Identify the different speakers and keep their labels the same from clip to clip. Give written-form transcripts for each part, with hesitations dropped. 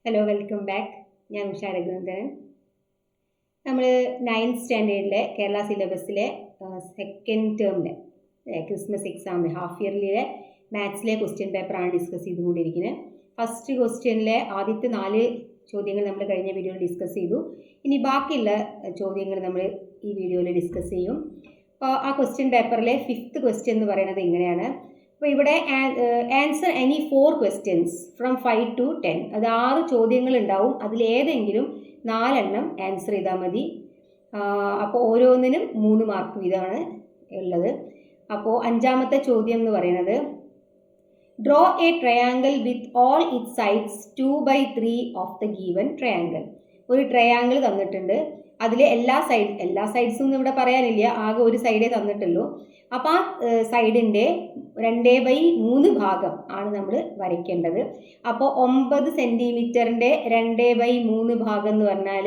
Speaker 1: Hello, welcome back. ഞാൻ ഉഷാ രഘുനന്ദനൻ. നമ്മൾ 9th സ്റ്റാൻഡേർഡിലെ Kerala സിലബസിലെ second ടേമിലെ Christmas എക്സാമിന് ഹാഫ് ഇയർലിയിലെ മാത്സിലെ ക്വസ്റ്റ്യൻ പേപ്പറാണ് ഡിസ്കസ് ചെയ്തുകൊണ്ടിരിക്കുന്നത്. ഫസ്റ്റ് ക്വസ്റ്റ്യനിലെ ആദ്യത്തെ 4 ചോദ്യങ്ങൾ നമ്മൾ കഴിഞ്ഞ വീഡിയോയിൽ ഡിസ്കസ് ചെയ്തു. ഇനി ബാക്കിയുള്ള ചോദ്യങ്ങൾ നമ്മൾ ഈ വീഡിയോയിൽ ഡിസ്കസ് ചെയ്യും. അപ്പോൾ ആ ക്വസ്റ്റ്യൻ പേപ്പറിലെ 5th ക്വസ്റ്റ്യൻ എന്ന് പറയുന്നത് ഇങ്ങനെയാണ്. അപ്പോൾ ഇവിടെ answer any 4 questions from 5 to 10. അത് 6 ചോദ്യങ്ങൾ ഉണ്ടാവും. അതിലേതെങ്കിലും 4 എണ്ണം ആൻസർ ചെയ്താൽ മതി. അപ്പോൾ ഓരോന്നിനും 3 മാർക്ക് വീതമാണ് ഉള്ളത്. അപ്പോൾ 5ാമത്തെ ചോദ്യം എന്ന് പറയുന്നത് draw A triangle with all it sides 2/3 of the given triangle. ഒരു ട്രയാങ്കിൾ തന്നിട്ടുണ്ട്. അതിലെ എല്ലാ സൈഡ്സും ഇവിടെ പറയാനില്ല, ആകെ ഒരു സൈഡേ തന്നിട്ടുള്ളൂ. അപ്പോൾ ആ സൈഡിൻ്റെ 2/3 ഭാഗം ആണ് നമ്മൾ വരയ്ക്കേണ്ടത്. അപ്പോൾ 9 സെൻറ്റിമീറ്ററിൻ്റെ 2/3 ഭാഗം എന്ന് പറഞ്ഞാൽ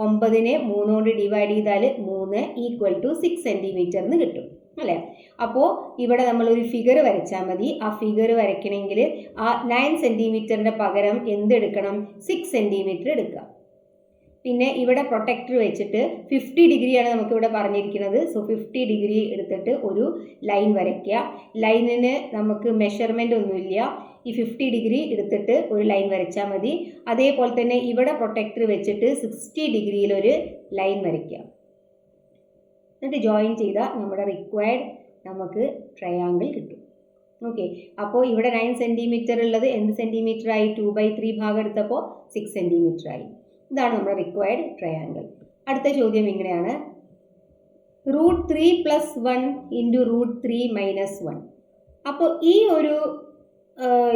Speaker 1: 9നെ 3 കൊണ്ട് ഡിവൈഡ് ചെയ്താൽ 3 = 6 സെൻറ്റിമീറ്റർ എന്ന് കിട്ടും അല്ലേ. അപ്പോൾ ഇവിടെ നമ്മളൊരു ഫിഗർ വരച്ചാൽ മതി. ആ ഫിഗർ വരയ്ക്കണമെങ്കിൽ ആ 9 സെൻറ്റിമീറ്ററിൻ്റെ പകരം എന്തെടുക്കണം? 6 സെൻറ്റിമീറ്റർ എടുക്കുക. പിന്നെ ഇവിടെ പ്രൊട്ടക്ടർ വെച്ചിട്ട് 50 ഡിഗ്രിയാണ് നമുക്കിവിടെ പറഞ്ഞിരിക്കുന്നത്. സോ 50 ഡിഗ്രി എടുത്തിട്ട് ഒരു ലൈൻ വരയ്ക്കുക. ലൈനിന് നമുക്ക് മെഷർമെൻ്റ് ഒന്നുമില്ല. ഈ 50 ഡിഗ്രി എടുത്തിട്ട് ഒരു ലൈൻ വരച്ചാൽ മതി. അതേപോലെ തന്നെ ഇവിടെ പ്രൊട്ടക്ടർ വെച്ചിട്ട് 60 ഡിഗ്രിയിൽ ഒരു ലൈൻ വരയ്ക്കുക. എന്നിട്ട് ജോയിൻ ചെയ്താൽ നമ്മുടെ റിക്വയർഡ് നമുക്ക് ട്രയാങ്കിൾ കിട്ടും. ഓക്കെ. അപ്പോൾ ഇവിടെ 9 സെൻറ്റിമീറ്റർ ഉള്ളത് എന്ത് സെൻറ്റിമീറ്റർ ആയി? 2/3 ഭാഗം എടുത്തപ്പോൾ 6 സെൻറ്റിമീറ്റർ ആയി. ഇതാണ് നമ്മുടെ റിക്വയർഡ് ട്രയാങ്കിൾ. അടുത്ത ചോദ്യം ഇങ്ങനെയാണ്. √3 + 1 × √3 - 1. അപ്പോൾ ഈ ഒരു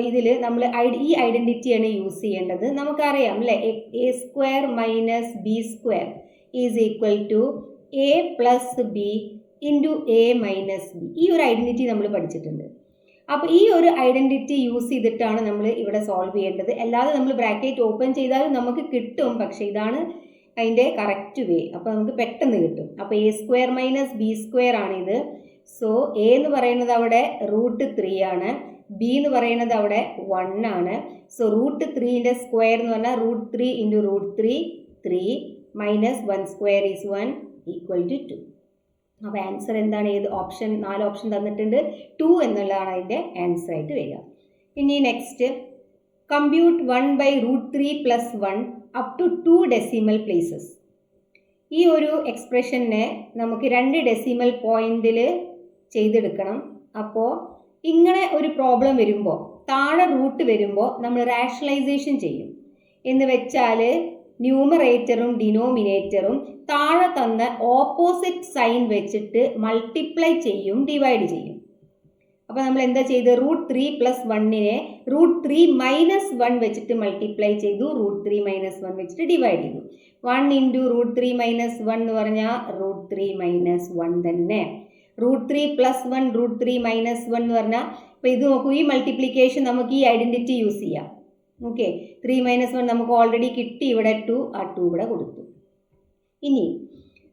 Speaker 1: ഇതിൽ നമ്മൾ ഈ ഐഡൻറ്റിറ്റിയാണ് യൂസ് ചെയ്യേണ്ടത്. നമുക്കറിയാം അല്ലേ, a² - b² = a + b × a - b. ഈ ഒരു ഐഡൻറ്റിറ്റി നമ്മൾ പഠിച്ചിട്ടുണ്ട്. അപ്പോൾ ഈ ഒരു ഐഡൻറ്റിറ്റി യൂസ് ചെയ്തിട്ടാണ് നമ്മൾ ഇവിടെ സോൾവ് ചെയ്യേണ്ടത്. അല്ലാതെ നമ്മൾ ബ്രാക്കറ്റ് ഓപ്പൺ ചെയ്താലും നമുക്ക് കിട്ടും, പക്ഷേ ഇതാണ് അതിൻ്റെ കറക്റ്റ് വേ. അപ്പോൾ നമുക്ക് പെട്ടെന്ന് കിട്ടും. അപ്പോൾ a² - b² ആണിത്. സോ a എന്ന് പറയുന്നത് അവിടെ √3 ആണ്, b എന്ന് പറയുന്നത് അവിടെ 1 ആണ്. സോ √3ൻ്റെ സ്ക്വയർ എന്ന് പറഞ്ഞാൽ √3 × √3 3 - 1² is 1 = 2. അപ്പോൾ ആൻസർ എന്താണ്? ഏത് ഓപ്ഷൻ? 4 ഓപ്ഷൻ തന്നിട്ടുണ്ട്. 2 എന്നുള്ളതാണ് അതിൻ്റെ ആൻസർ ആയിട്ട് വരിക. ഇനി next, compute 1/√3 + 1 up to 2 decimal places. ഈ ഒരു എക്സ്പ്രഷനെ നമുക്ക് 2 ഡെസിമൽ പോയിന്റിൽ ചെയ്തെടുക്കണം. അപ്പോൾ ഇങ്ങനെ ഒരു പ്രോബ്ലം വരുമ്പോൾ, താഴെ റൂട്ട് വരുമ്പോൾ നമ്മൾ റാഷണലൈസേഷൻ ചെയ്യും. എന്ന് വെച്ചാൽ ന്യൂമറേറ്ററും ഡിനോമിനേറ്ററും താഴെ തന്ന ഓപ്പോസിറ്റ് സൈൻ വെച്ചിട്ട് മൾട്ടിപ്ലൈ ചെയ്യും, ഡിവൈഡ് ചെയ്യും. അപ്പോൾ നമ്മൾ എന്താ ചെയ്ത്? √3 + 1നെ √3 - 1 വെച്ചിട്ട് മൾട്ടിപ്ലൈ ചെയ്തു, √3 - 1 വെച്ചിട്ട് ഡിവൈഡ് ചെയ്തു. 1 × √3 - 1 എന്ന് പറഞ്ഞാൽ √3 - 1 തന്നെ. √3 + 1 √3 - 1 എന്ന് പറഞ്ഞാൽ, അപ്പോൾ ഇത് നോക്കൂ, ഈ മൾട്ടിപ്ലിക്കേഷൻ നമുക്ക് ഈ ഐഡൻറ്റിറ്റി യൂസ് ചെയ്യാം. ഓക്കെ. 3 - 1 നമുക്ക് ഓൾറെഡി കിട്ടി. ഇവിടെ 2, ആ 2 ഇവിടെ കൊടുത്തു. ഇനി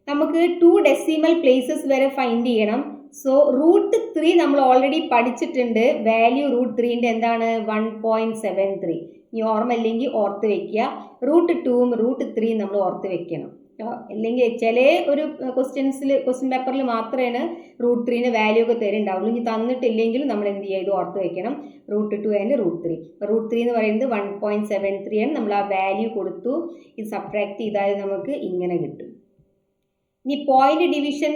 Speaker 1: നമുക്ക് 2 ഡെസിമൽ പ്ലേസസ് വരെ ഫൈൻഡ് ചെയ്യണം. സോ √3 നമ്മൾ ഓൾറെഡി പഠിച്ചിട്ടുണ്ട്. വാല്യൂ √3ൻ്റെ എന്താണ്? 1.73. ഇനി ഓർമ്മയില്ലെങ്കിൽ ഓർത്ത് വെക്കുക. √2ഉം √3 നമ്മൾ ഓർത്ത് വെക്കണം. അല്ലെങ്കിൽ ചില ഒരു ക്വസ്റ്റ്യൻ പേപ്പറിൽ മാത്രമേ √3ൻ്റെ വാല്യൂ ഒക്കെ തരുന്നുണ്ടാവുള്ളൂ. ഇനി തന്നിട്ടില്ലെങ്കിലും നമ്മൾ എന്ത് ചെയ്യുക? ഇത് ഓർത്ത് വെക്കണം. √2 ആൻഡ് √3. √3 എന്ന് പറയുന്നത് 1.73 ആണ്. നമ്മൾ ആ വാല്യൂ കൊടുത്തു. ഇത് സബ്ട്രാക്ട് ചെയ്താൽ നമുക്ക് ഇങ്ങനെ കിട്ടും. ഇനി പോയിന്റ് ഡിവിഷൻ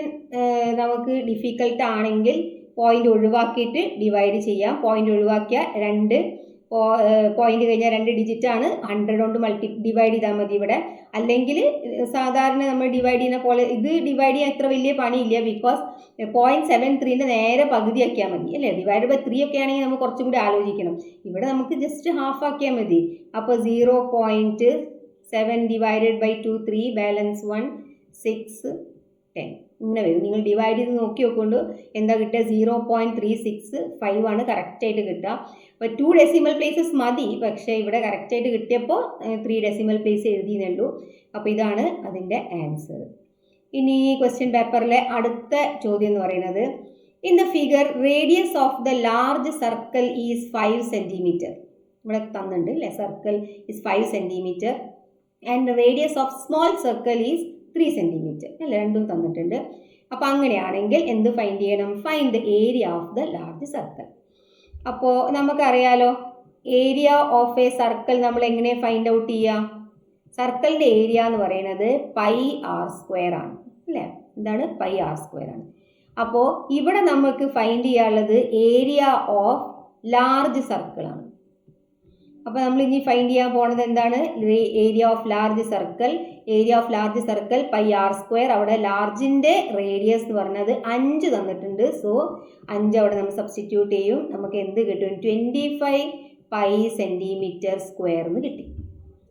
Speaker 1: നമുക്ക് ഡിഫിക്കൽട്ട് ആണെങ്കിൽ പോയിന്റ് ഒഴിവാക്കിയിട്ട് ഡിവൈഡ് ചെയ്യാം. പോയിന്റ് ഒഴിവാക്കിയ 2 പോയിന്റ് കഴിഞ്ഞാൽ 2 ഡിജിറ്റ് ആണ്. 100 കൊണ്ട് ഡിവൈഡ് ചെയ്താൽ മതി ഇവിടെ. അല്ലെങ്കിൽ സാധാരണ നമ്മൾ ഡിവൈഡ് ചെയ്യുന്ന പോലെ ഇത് ഡിവൈഡ് ചെയ്യാൻ അത്ര വലിയ പണിയില്ല. ബിക്കോസ് 0.73ൻ്റെ നേരെ പകുതിയാക്കിയാൽ മതി അല്ലേ. /3 ഒക്കെ ആണെങ്കിൽ നമുക്ക് കുറച്ചും കൂടി ആലോചിക്കണം. ഇവിടെ നമുക്ക് ജസ്റ്റ് ഹാഫ് ആക്കിയാൽ മതി. അപ്പോൾ 0.7 / 2 3 ബാലൻസ് 1 6 10 ഇങ്ങനെ വരും. നിങ്ങൾ ഡിവൈഡ് ചെയ്ത് നോക്കി നോക്കൊണ്ട് എന്താ കിട്ടുക? 0.365 ആണ് കറക്റ്റായിട്ട് കിട്ടുക. അപ്പോൾ 2 ഡെസിമൽ പ്ലേസസ് മതി, പക്ഷേ ഇവിടെ കറക്റ്റായിട്ട് കിട്ടിയപ്പോൾ 3 ഡെസിമൽ പ്ലേസ് എഴുതിയെന്നുള്ളൂ. അപ്പോൾ ഇതാണ് അതിൻ്റെ ആൻസർ. ഇനി ക്വസ്റ്റ്യൻ പേപ്പറിലെ അടുത്ത ചോദ്യം എന്ന് പറയുന്നത്, in the figure radius of the large circle is 5 centimetre. ഇവിടെ തന്നിട്ടുണ്ട് അല്ലേ, circle is 5 centimetre and radius of small circle is 3 centimetre അല്ലേ, രണ്ടും തന്നിട്ടുണ്ട്. അപ്പോൾ അങ്ങനെയാണെങ്കിൽ എന്ത് ഫൈൻഡ് ചെയ്യണം? Find the area of the large circle. അപ്പോൾ നമുക്കറിയാലോ ഏരിയ ഓഫ് എ സർക്കിൾ നമ്മൾ എങ്ങനെ ഫൈൻഡ് ഔട്ട് ചെയ്യുക? സർക്കിളിൻ്റെ ഏരിയ എന്ന് പറയുന്നത് πr² ആണ് അല്ലേ, എന്താണ് πr² ആണ്. അപ്പോൾ ഇവിടെ നമുക്ക് ഫൈൻഡ് ചെയ്യാനുള്ളത് ഏരിയ ഓഫ് ലാർജ് സർക്കിൾ ആണ്. അപ്പോൾ നമ്മൾ ഇനി ഫൈൻഡ് ചെയ്യാൻ പോണത് എന്താണ്? Area of large circle. Area of large circle πr². അവിടെ ലാർജിൻ്റെ റേഡിയസ് എന്ന് പറഞ്ഞത് 5 തന്നിട്ടുണ്ട്. സോ 5 അവിടെ നമ്മൾ സബ്സ്റ്റിറ്റ്യൂട്ട് ചെയ്യും. നമുക്ക് എന്ത് കിട്ടും? 25 π cm² എന്ന് കിട്ടി.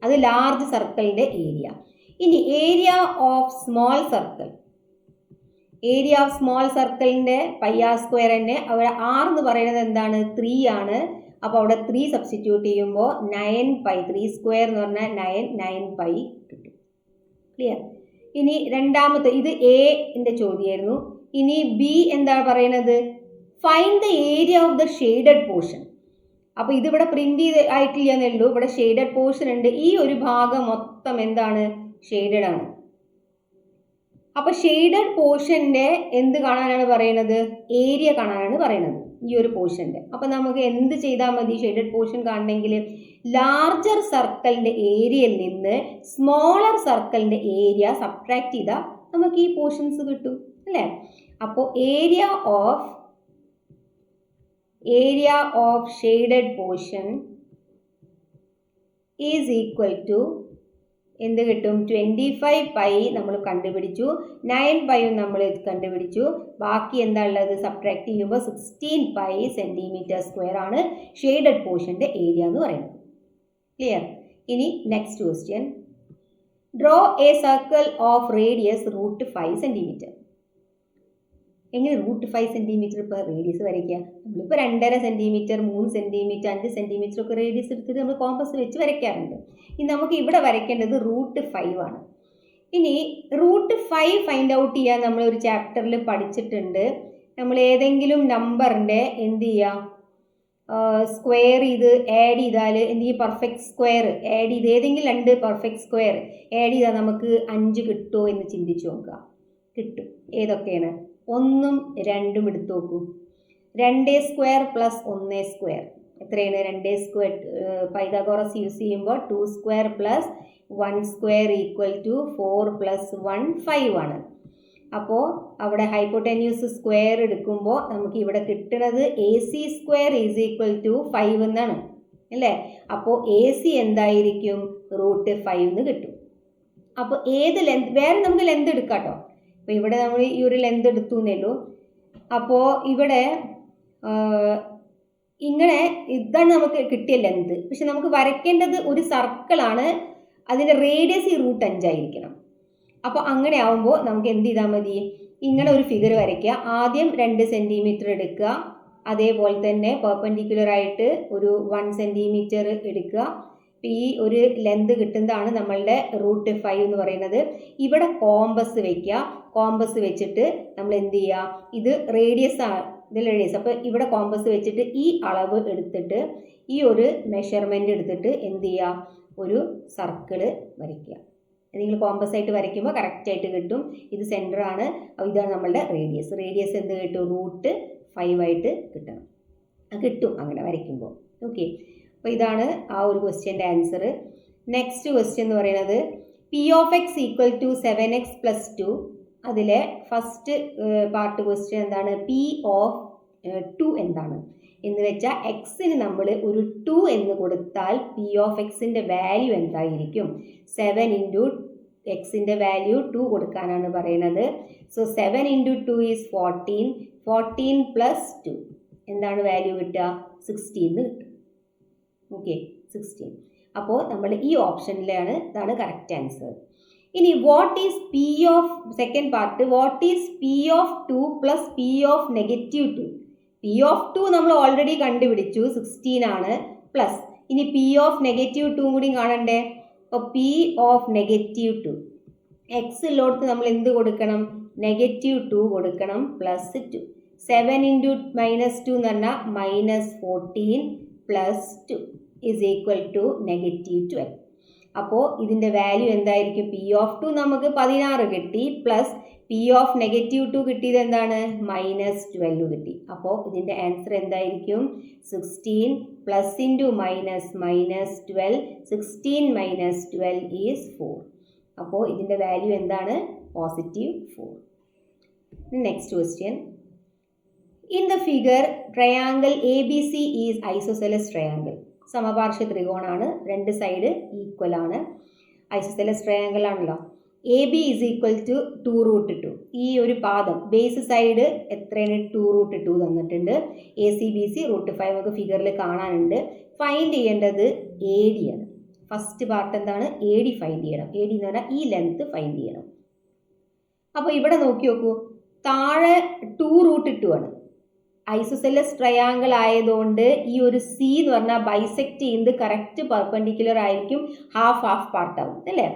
Speaker 1: അത് ലാർജ് സർക്കിളിൻ്റെ ഏരിയ. ഇനി area of small circle. Area of small സർക്കിളിൻ്റെ πr² തന്നെ അവിടെ r എന്ന് പറയുന്നത് എന്താണ്? 3 ആണ്. അപ്പോൾ അവിടെ 3 സബ്സ്റ്റിറ്റ്യൂട്ട് ചെയ്യുമ്പോൾ 9π 3² എന്ന് പറഞ്ഞാൽ 9π കിട്ടും. ക്ലിയർ? ഇനി രണ്ടാമത്തെ ഇത് എന്റെ ചോദ്യമായിരുന്നു. ഇനി ബി എന്താ പറയുന്നത്? Find the area of the shaded portion. അപ്പോൾ ഇതിവിടെ പ്രിന്റ് ചെയ്ത് ആയിട്ടില്ല എന്നുള്ളൂ, ഇവിടെ ഷെയ്ഡഡ് പോർഷൻ ഉണ്ട്. ഈ ഒരു ഭാഗം മൊത്തം എന്താണ്? ഷെയ്ഡഡ് ആണ്. അപ്പോൾ ഷെയ്ഡഡ് പോർഷൻ്റെ എന്ത് കാണാനാണ് പറയുന്നത്? ഏരിയ കാണാനാണ് പറയുന്നത് ഈ ഒരു പോർഷൻ്റെ. അപ്പോൾ നമുക്ക് എന്ത് ചെയ്താൽ മതി? ഷെയ്ഡഡ് പോർഷൻ കാണണമെങ്കിൽ ലാർജർ സർക്കിളിൻ്റെ ഏരിയയിൽ നിന്ന് സ്മോളർ സർക്കിളിൻ്റെ ഏരിയ സബ്ട്രാക്ട് ചെയ്താൽ നമുക്ക് ഈ പോർഷൻസ് കിട്ടും അല്ലേ. അപ്പോൾ area of shaded portion is equal to എന്ത് കിട്ടും? 25π നമ്മൾ കണ്ടുപിടിച്ചു, 9π നമ്മൾ കണ്ടുപിടിച്ചു. ബാക്കി എന്താ ഉള്ളത്? സബ്ട്രാക്ട് ചെയ്യുമ്പോൾ 16π cm² ആണ് ഷെയ്ഡഡ് പോർഷൻ്റെ ഏരിയ എന്ന് പറയുന്നത്. ക്ലിയർ? ഇനി next question. Draw A circle of radius √5 cm. എങ്ങനെ √5 cm ഇപ്പോൾ റേഡിയസ് വരയ്ക്കുക? നമ്മളിപ്പോൾ 2.5 cm, 3 cm, 5 cm ഒക്കെ റേഡിയസ് എടുത്തിട്ട് നമ്മൾ കോമ്പസ് വെച്ച് വരയ്ക്കാറുണ്ട്. ഇനി നമുക്ക് ഇവിടെ വരയ്ക്കേണ്ടത് √5 ആണ്. ഇനി √5 ഫൈൻഡ് ഔട്ട് ചെയ്യാൻ നമ്മൾ ഒരു ചാപ്റ്ററിൽ പഠിച്ചിട്ടുണ്ട്. നമ്മൾ ഏതെങ്കിലും നമ്പറിൻ്റെ എന്ത് ചെയ്യുക? സ്ക്വയർ ചെയ്ത് ആഡ് ചെയ്താൽ എന്ത് ചെയ്യും? പെർഫെക്റ്റ് സ്ക്വയർ ആഡ് ചെയ്ത് ഏതെങ്കിലും 2 പെർഫെക്റ്റ് സ്ക്വയർ ആഡ് ചെയ്താൽ നമുക്ക് 5 കിട്ടുമോ എന്ന് ചിന്തിച്ച് നോക്കുക. കിട്ടും. ഏതൊക്കെയാണ്? 1ഉം 2ഉം എടുത്ത് നോക്കൂ. 2² + 1² എത്രയാണ്? 2². പൈതഗോറസ് യൂസ് ചെയ്യുമ്പോൾ 2² + 1² = 4 + 1 5 ആണ്. അപ്പോൾ അവിടെ ഹൈപ്പോടെന്യൂസ് സ്ക്വയർ എടുക്കുമ്പോൾ നമുക്ക് ഇവിടെ കിട്ടുന്നത് AC² = 5 എന്നാണ് അല്ലേ. അപ്പോൾ AC എന്തായിരിക്കും? √5 എന്ന് കിട്ടും. അപ്പോൾ ഏത് ലെന്ത്? വേറെ നമുക്ക് ലെന്ത് എടുക്കാം കേട്ടോ. അപ്പോൾ ഇവിടെ നമ്മൾ ഈ ഒരു ലെന്ത് എടുത്തു എന്നേ ഉള്ളൂ. അപ്പോൾ ഇവിടെ ഇങ്ങനെ ഇതാണ് നമുക്ക് കിട്ടിയ ലെന്ത്. പക്ഷെ നമുക്ക് വരയ്ക്കേണ്ടത് ഒരു സർക്കിളാണ്. അതിൻ്റെ റേഡിയസ് ഈ √5 ആയിരിക്കണം. അപ്പോൾ അങ്ങനെ ആവുമ്പോൾ നമുക്ക് എന്ത് ചെയ്താൽ മതി? ഇങ്ങനെ ഒരു ഫിഗർ വരയ്ക്കുക. ആദ്യം 2 സെൻറ്റിമീറ്റർ എടുക്കുക. അതേപോലെ തന്നെ പെർപെൻഡിക്കുലർ ആയിട്ട് ഒരു 1 സെൻറ്റിമീറ്റർ എടുക്കുക. ഈ ഒരു ലെന്ത് കിട്ടുന്നതാണ് നമ്മളുടെ √5 എന്ന് പറയുന്നത്. ഇവിടെ കോമ്പസ് വയ്ക്കുക. കോമ്പസ് വെച്ചിട്ട് നമ്മൾ എന്ത് ചെയ്യുക? ഇത് റേഡിയസ് ആണ്, ഇതിൽ റേഡിയസ്. അപ്പോൾ ഇവിടെ കോമ്പസ് വെച്ചിട്ട് ഈ അളവ് എടുത്തിട്ട് ഈ ഒരു മെഷർമെൻ്റ് എടുത്തിട്ട് എന്ത് ചെയ്യുക? ഒരു സർക്കിള് വരയ്ക്കുക. നിങ്ങൾ കോമ്പസ് ആയിട്ട് വരയ്ക്കുമ്പോൾ കറക്റ്റായിട്ട് കിട്ടും. ഇത് സെൻറ്റർ ആണ്. ഇതാണ് നമ്മളുടെ റേഡിയസ്. റേഡിയസ് എന്ത് കിട്ടും? √5 ആയിട്ട് കിട്ടണം. കിട്ടും അങ്ങനെ വരയ്ക്കുമ്പോൾ. ഓക്കെ. അപ്പോൾ ഇതാണ് ആ ഒരു ക്വസ്റ്റ്യൻ്റെ ആൻസർ. നെക്സ്റ്റ് ക്വസ്റ്റ്യൻ എന്ന് പറയുന്നത് P(x) = 7x + 2. അതിലെ ഫസ്റ്റ് പാർട്ട് ക്വസ്റ്റ്യൻ എന്താണ്? P(2) എന്താണ് എന്ന് വെച്ചാൽ എക്സിന് നമ്മൾ ഒരു 2 എന്ന് കൊടുത്താൽ P(x)ൻ്റെ വാല്യൂ എന്തായിരിക്കും? 7 × എക്സിൻ്റെ വാല്യൂ 2 കൊടുക്കാനാണ് പറയുന്നത്. സോ 7 × 2 = 14. 14 + 2 എന്താണ് വാല്യൂ കിട്ടുക? 16 കിട്ടും. ഓക്കെ, 16. അപ്പോൾ നമ്മൾ ഈ ഓപ്ഷനിലാണ്. ഇതാണ് കറക്റ്റ് ആൻസർ. ഇനി what is second part, what is P(2) + P(-2)? P(2) നമ്മൾ ഓൾറെഡി കണ്ടുപിടിച്ചു, 16 ആണ്. പ്ലസ് ഇനി P(-2) കൂടി കാണണ്ടേ? അപ്പോൾ P(-2) എക്സ് ഉള്ളിടത്ത് നമ്മൾ എന്ത് കൊടുക്കണം? -2 കൊടുക്കണം. +2. 7 × -2 എന്ന് പറഞ്ഞാൽ -14 + 2 ഇസ് ഈക്വൽ ടു -12. അപ്പോൾ ഇതിൻ്റെ വാല്യൂ എന്തായിരിക്കും? P(2) നമുക്ക് 16 കിട്ടി, പ്ലസ് P(-2) കിട്ടിയത് എന്താണ്? -12 കിട്ടി. അപ്പോൾ ഇതിൻ്റെ ആൻസർ എന്തായിരിക്കും? 16 പ്ലസ് ഇൻറ്റു മൈനസ് -12, 16 - 12 ഈസ് 4. അപ്പോൾ ഇതിൻ്റെ വാല്യൂ എന്താണ്? +4. Next question. In the figure triangle ABC is isosceles triangle. സമപാർശ്വ ത്രികോണാണ്, രണ്ട് സൈഡ് ഈക്വൽ ആണ്, ഐസോസെലസ് ട്രയാങ്കിൾ ആണല്ലോ. AB is equal to 2√2. ഈ ഒരു പാദം ബേസ് സൈഡ് എത്രയാണ്? 2√2 തന്നിട്ടുണ്ട്. ACBC √5 നമുക്ക് ഫിഗറിൽ കാണാനുണ്ട്. ഫൈൻഡ് ചെയ്യേണ്ടത് AD ആണ്. ഫസ്റ്റ് പാർട്ട് എന്താണ്? AD ഫൈൻഡ് ചെയ്യണം. AD എന്ന് പറഞ്ഞാൽ ഈ ലെങ്ത് ഫൈൻഡ് ചെയ്യണം. അപ്പോൾ ഇവിടെ നോക്കി നോക്കൂ, താഴെ 2√2 ആണ്. ഐസോസെലസ് ട്രയാങ്കിൾ ആയതുകൊണ്ട് ഈ ഒരു C എന്ന് പറഞ്ഞാൽ ബൈസെക്ട് ചെയ്യുന്നത് കറക്റ്റ് പെർപെൻഡിക്കുലർ ആയിരിക്കും, ഹാഫ് പാർട്ട് ആവും അല്ലേ?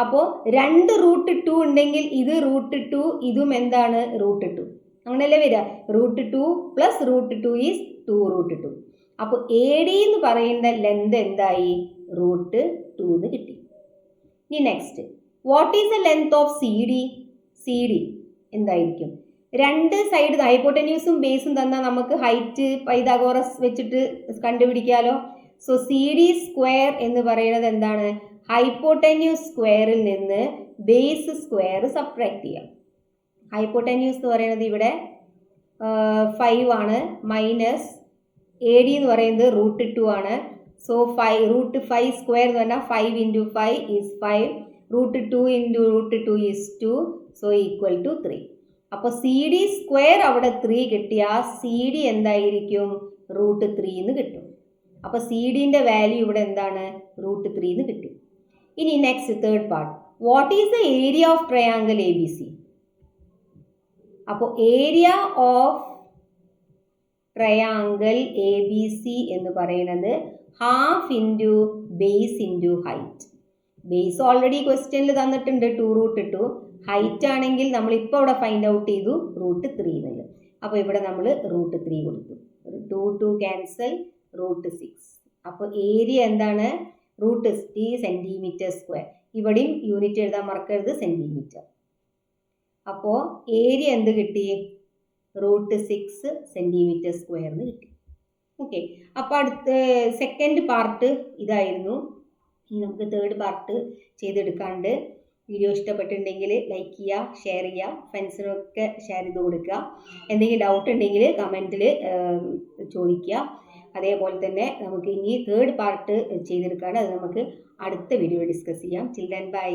Speaker 1: അപ്പോൾ 2√2 ഉണ്ടെങ്കിൽ ഇത് √2, ഇതും എന്താണ്? √2. അങ്ങനെയല്ലേ വരിക? √2 പ്ലസ് √2 ഈസ് 2√2. അപ്പോൾ AD എന്ന് പറയുന്ന ലെന്ത് എന്തായി? √2 എന്ന് കിട്ടി. ഇനി next, what is the length of CD എന്തായിരിക്കും? രണ്ട് സൈഡ് ഹൈപ്പോട്ടന്യൂസും ബേസും തന്നാൽ നമുക്ക് ഹൈറ്റ് പൈതഗോറസ് വെച്ചിട്ട് കണ്ടുപിടിക്കാമല്ലോ. സോ CD സ്ക്വയർ എന്ന് പറയുന്നത് എന്താണ്? ഹൈപ്പോട്ടന്യൂസ് സ്ക്വയറിൽ നിന്ന് ബേസ് സ്ക്വയർ സബ്ട്രാക്ട് ചെയ്യാം. ഹൈപ്പോട്ടന്യൂസ് എന്ന് പറയുന്നത് ഇവിടെ 5 ആണ്, മൈനസ് AD എന്ന് പറയുന്നത് √2 ആണ്. സോ √5 സ്ക്വയർ എന്ന് പറഞ്ഞാൽ 5 × 5 is 5, √2 × √2 is 2, so equal to 3. അപ്പോൾ CD സ്ക്വയർ അവിടെ 3 കിട്ടിയാൽ CD എന്തായിരിക്കും? √3 എന്ന് കിട്ടും. അപ്പോൾ CDൻ്റെ വാല്യൂ ഇവിടെ എന്താണ്? √3 എന്ന് കിട്ടി. ഇനി next third part, what is the area of triangle ABC? അപ്പോൾ ഏരിയ ഓഫ് ട്രയാങ്കിൾ ABC എന്ന് പറയുന്നത് half into base into height. Base already ക്വസ്റ്റ്യനിൽ തന്നിട്ടുണ്ട് 2√2. ഹൈറ്റ് ആണെങ്കിൽ നമ്മൾ ഇപ്പോൾ ഇവിടെ ഫൈൻഡ് ഔട്ട് ചെയ്തു √3 എന്നുള്ളത്. അപ്പോൾ ഇവിടെ നമ്മൾ √3 കൊടുത്തു. 2 ക്യാൻസൽ, √6. അപ്പോൾ ഏരിയ എന്താണ്? √3 സെൻറ്റിമീറ്റർ സ്ക്വയർ. ഇവിടെയും യൂണിറ്റ് എഴുതാൻ മറക്കരുത്, സെൻറ്റിമീറ്റർ. അപ്പോൾ ഏരിയ എന്ത് കിട്ടി? √6 സെൻറ്റിമീറ്റർ സ്ക്വയർ എന്ന് കിട്ടി. ഓക്കെ, അപ്പോൾ അടുത്ത സെക്കൻഡ് പാർട്ട് ഇതായിരുന്നു. ഇനി നമുക്ക് തേർഡ് പാർട്ട് ചെയ്തെടുക്കാണ്ട്. വീഡിയോ ഇഷ്ടപ്പെട്ടിട്ടുണ്ടെങ്കിൽ ലൈക്ക് ചെയ്യുക, ഷെയർ ചെയ്യുക, ഫ്രണ്ട്സിനൊക്കെ ഷെയർ ചെയ്ത് കൊടുക്കുക. എന്തെങ്കിലും ഡൗട്ട് ഉണ്ടെങ്കിൽ കമൻറ്റിൽ ചോദിക്കുക. അതേപോലെ തന്നെ നമുക്ക് ഇനി തേർഡ് പാർട്ട് ചെയ്തെടുക്കാണ്ട്, അത് നമുക്ക് അടുത്ത വീഡിയോ ഡിസ്കസ് ചെയ്യാം. Children by.